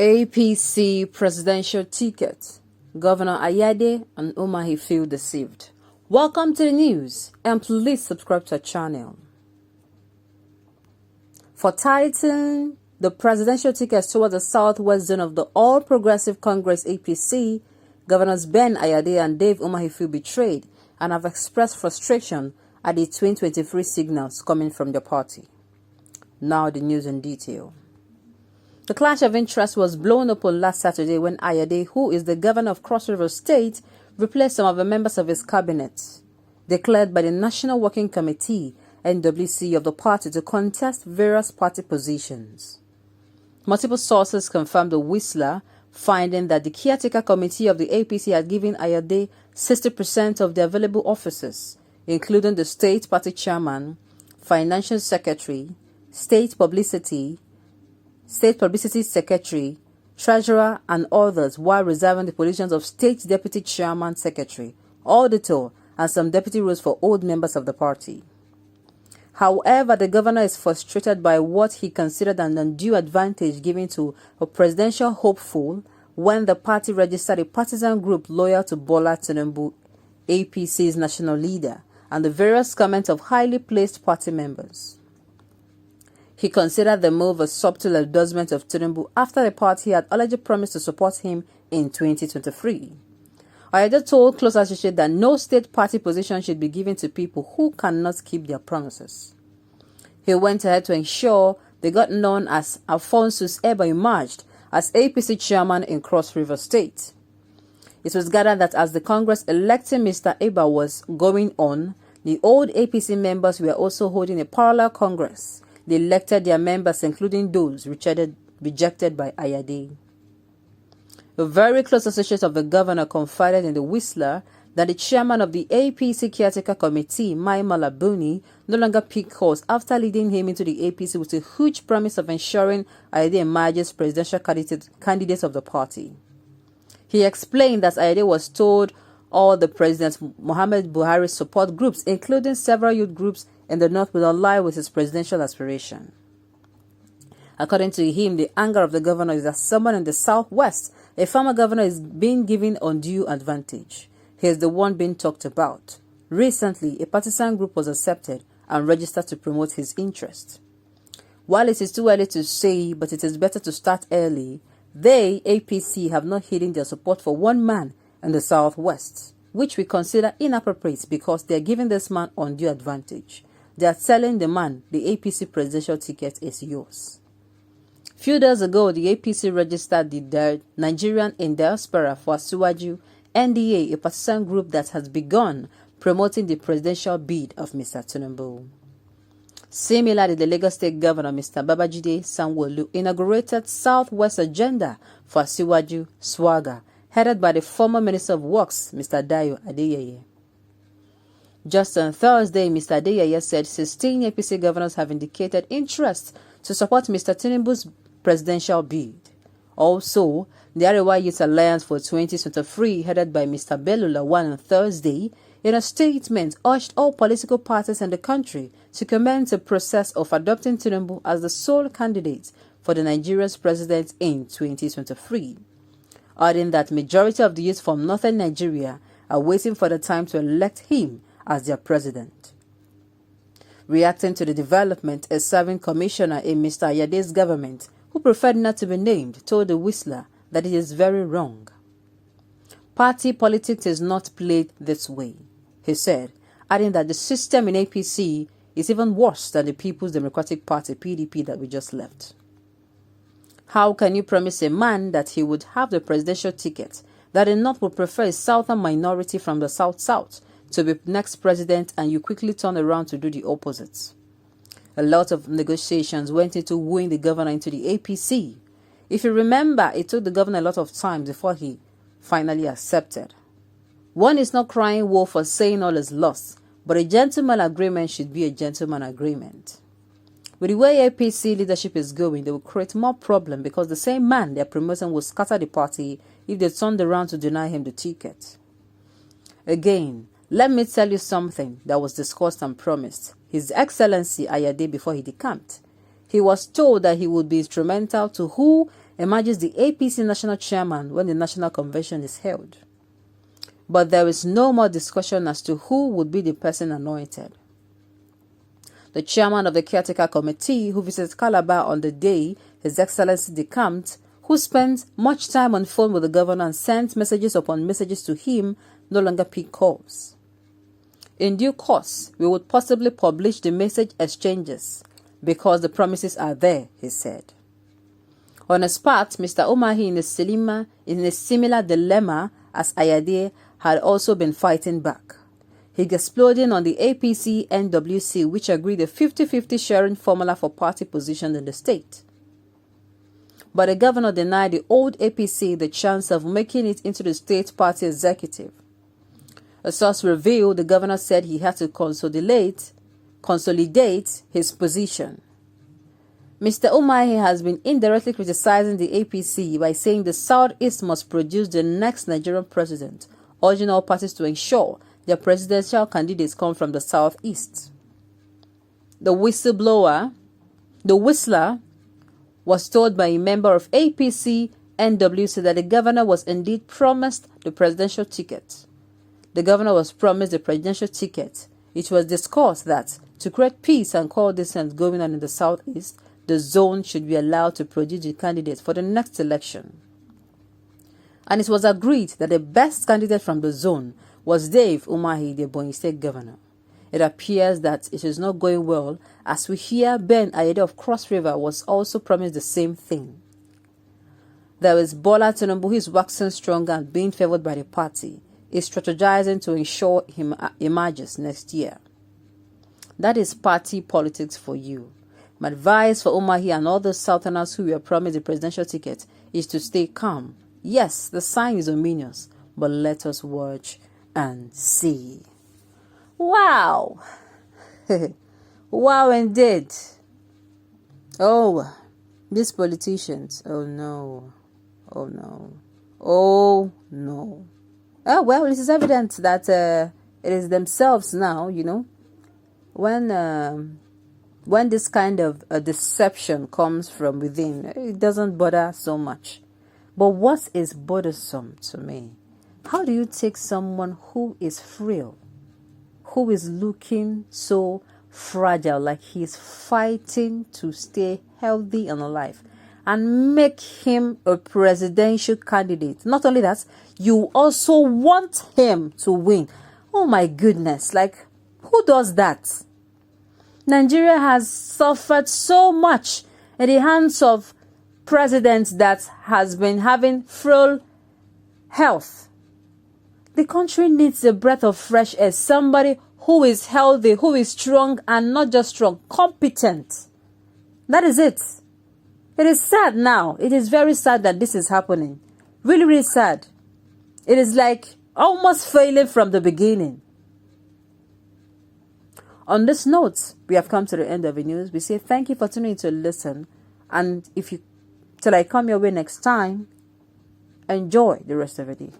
APC presidential ticket. Governor Ayade and Umahi feel deceived. Welcome to the news and please subscribe to our channel. For Titan, the presidential tickets towards the southwest zone of the All Progressive Congress APC, Governors Ben Ayade and Dave Umahi feel betrayed and have expressed frustration at the 2023 signals coming from their party. Now the news in detail. The clash of interest was blown open last Saturday when Ayade, who is the governor of Cross River State, replaced some of the members of his cabinet, declared by the National Working Committee (NWC) of the party to contest various party positions. Multiple sources confirmed the Whistler, finding that the caretaker committee of the APC had given Ayade 60% of the available offices, including the state party chairman, financial secretary, state publicity secretary, treasurer, and others, while reserving the positions of state deputy chairman, secretary, auditor, and some deputy roles for old members of the party. However, the governor is frustrated by what he considered an undue advantage given to a presidential hopeful when the party registered a partisan group loyal to Bola Tinubu, APC's national leader, and the various comments of highly placed party members. He considered the move a subtle endorsement of Tinubu after the party had already promised to support him in 2023. Ayade told close associates that no state party position should be given to people who cannot keep their promises. He went ahead to ensure they got known as Alphonsus Eba emerged as APC chairman in Cross River State. It was gathered that as the Congress electing Mr. Eba was going on, the old APC members were also holding a parallel Congress. They elected their members, including those rejected by Ayade. A very close associate of the governor confided in the Whistler that the chairman of the APC caretaker committee, Mai Malabuni, no longer picked calls after leading him into the APC with a huge promise of ensuring Ayade emerges presidential candidate of the party. He explained that Ayade was told all the President Muhammad Buhari's support groups, including several youth groups in the north, will align with his presidential aspiration. According to him, the anger of the governor is that someone in the southwest, a former governor, is being given undue advantage. He is the one being talked about. Recently, a partisan group was accepted and registered to promote his interest. While it is too early to say, but it is better to start early, they, APC, have not hidden their support for one man in the southwest, which we consider inappropriate because they are giving this man undue advantage. They are telling the man the APC presidential ticket is yours. Few days ago, the APC registered the Nigerian in Diaspora for Asiwaju, NDA, a partisan group that has begun promoting the presidential bid of Mr. Tinubu. Similarly, the Lagos State Governor, Mr. Babajide Sanwo-Olu, inaugurated Southwest Agenda for Asiwaju Swagger, headed by the former Minister of Works, Mr. Dayo Adeyeye. Just on Thursday, Mr. Adeyeye said 16 APC governors have indicated interest to support Mr. Tinubu's presidential bid. Also, the Arewa Youth Alliance for 2023, headed by Mr. Bello Lawan on Thursday, in a statement urged all political parties in the country to commence a process of adopting Tinubu as the sole candidate for the Nigeria's president in 2023, adding that majority of the youth from northern Nigeria are waiting for the time to elect him as their president. Reacting to the development, a serving commissioner in Mr. Ayade's government, who preferred not to be named, told the Whistler that it is very wrong. Party politics is not played this way, he said, adding that the system in APC is even worse than the People's Democratic Party, PDP, that we just left. How can you promise a man that he would have the presidential ticket, that the North would prefer a southern minority from the South to be next president, and you quickly turn around to do the opposite? A lot of negotiations went into wooing the governor into the APC. If you remember, it took the governor a lot of time before he finally accepted. One is not crying wolf for saying all is lost, but a gentleman agreement should be a gentleman agreement. With the way APC leadership is going, they will create more problem because the same man they are promoting will scatter the party if they turned around to deny him the ticket. Again, let me tell you something that was discussed and promised. His Excellency Ayade, before he decamped, he was told that he would be instrumental to who emerges the APC national chairman when the national convention is held. But there is no more discussion as to who would be the person anointed. The chairman of the caretaker committee, who visited Calabar on the day His Excellency decamped, who spent much time on phone with the governor and sent messages upon messages to him, no longer pick calls. In due course, we would possibly publish the message exchanges because the promises are there, he said. On his part, Mr. Umahi, in a similar dilemma as Ayade, had also been fighting back. He exploding on the APC NWC, which agreed a 50-50 sharing formula for party positions in the state. But the governor denied the old APC the chance of making it into the state party executive. A source revealed the governor said he had to consolidate his position. Mr. Umahi has been indirectly criticizing the APC by saying the Southeast must produce the next Nigerian president, urging all parties to ensure their presidential candidates come from the Southeast. The whistler, was told by a member of APC NWC that the governor was indeed promised the presidential ticket. The governor was promised the presidential ticket. It was discussed that to create peace and coexistence going on in the Southeast, the zone should be allowed to produce the candidate for the next election. And it was agreed that the best candidate from the zone was Dave Umahi, the Ebonyi State governor. It appears that it is not going well, as we hear Ben Ayade of Cross River was also promised the same thing. There is Bola Tinubu, who is waxing stronger and being favored by the party, is strategizing to ensure he emerges next year. That is party politics for you. My advice for Umahi and all the Southerners who were promised the presidential ticket is to stay calm. Yes, the sign is ominous, but let us watch and see. Wow! Wow indeed. Oh, these politicians. Oh no. Oh no. Oh no. Oh well, it is evident that it is themselves now, when this kind of a deception comes from within, it doesn't bother so much. But what is bothersome to me? How do you take someone who is frail, who is looking so fragile, like he's fighting to stay healthy and alive, and make him a presidential candidate? Not only that, you also want him to win. Oh my goodness, like, who does that? Nigeria has suffered so much in the hands of presidents that has been having frail health. The country needs a breath of fresh air, somebody who is healthy, who is strong, and not just strong, competent. That is it. It is sad now. It is very sad that this is happening. Really, really sad. It is like almost failing from the beginning. On this note, we have come to the end of the news. We say thank you for tuning in to listen. And till I come your way next time, enjoy the rest of the day.